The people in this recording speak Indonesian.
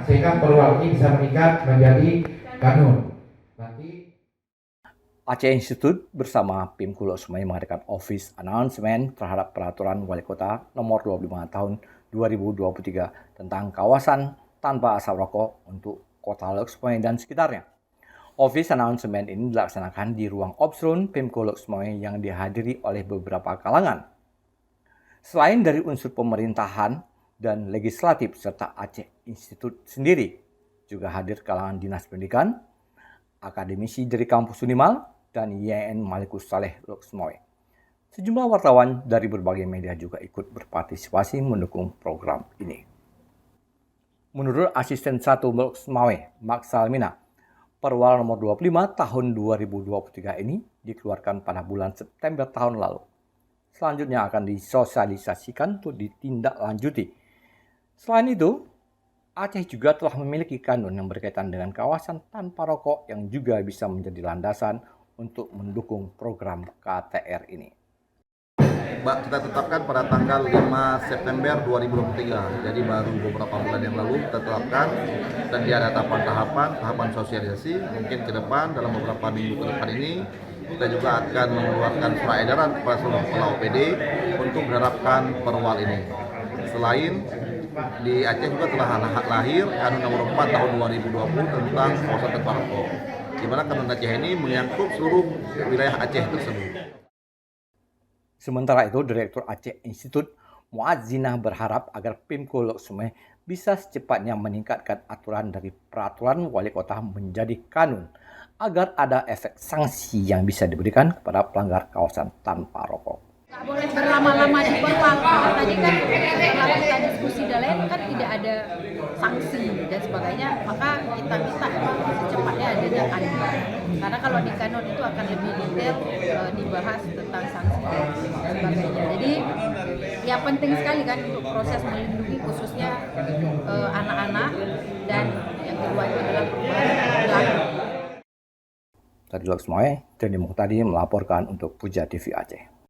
sehingga peluang ini bisa meningkat menjadi kanun. Nanti Aceh Institute bersama Pimkulo Sumai mengadakan office announcement terhadap peraturan Wali Kota nomor 25 tahun 2023 tentang kawasan tanpa asap rokok untuk Kota Lok Sumai dan sekitarnya. Office announcement ini dilaksanakan di ruang Obsrun Pimkulo Sumai yang dihadiri oleh beberapa kalangan. Selain dari unsur pemerintahan dan legislatif serta Aceh Institute sendiri, juga hadir kalangan dinas pendidikan, akademisi dari kampus Unimal, dan YN Malikus Saleh Lok Sumai. Sejumlah wartawan dari berbagai media juga ikut berpartisipasi mendukung program ini. Menurut Asisten 1 Lok Sumai, Mak Salmina, Perwal nomor 25 tahun 2023 ini dikeluarkan pada bulan September tahun lalu. Selanjutnya akan disosialisasikan untuk ditindaklanjuti. Selain itu, Aceh juga telah memiliki kanun yang berkaitan dengan kawasan tanpa rokok yang juga bisa menjadi landasan untuk mendukung program KTR ini. Kita tetapkan pada tanggal 5 September 2023, jadi baru beberapa bulan yang lalu kita tetapkan, dan dia ada tahapan sosialisasi. Mungkin ke depan dalam beberapa minggu ke depan ini kita juga akan mengeluarkan surat edaran kepada seluruh kepala OPD untuk menerapkan perwal ini. Selain di Aceh juga telah lahir Kanun nomor 4 tahun 2020 tentang kawasan tanpa rokok, di mana Kanun Aceh ini menyangkut seluruh wilayah Aceh tersebut. Sementara itu, Direktur Aceh Institute Muazzinah berharap agar Pimko Lok Sumai bisa secepatnya meningkatkan aturan dari peraturan wali kota menjadi kanun agar ada efek sanksi yang bisa diberikan kepada pelanggar kawasan tanpa rokok. Nggak boleh berlama-lama di perwal. Tadi kan setelah kita diskusi dan lain kan tidak ada sanksi dan sebagainya, maka kita minta secepatnya adanya kanun. Karena kalau di kanun itu akan lebih detail dibahas tentang sanksi dan sebagainya. Jadi ya penting sekali kan untuk proses melindungi khususnya anak-anak, dan yang kedua itu adalah perubahan perilaku. Dari Lok Sumai, Denny Muhtadi melaporkan untuk Puja TV Aceh.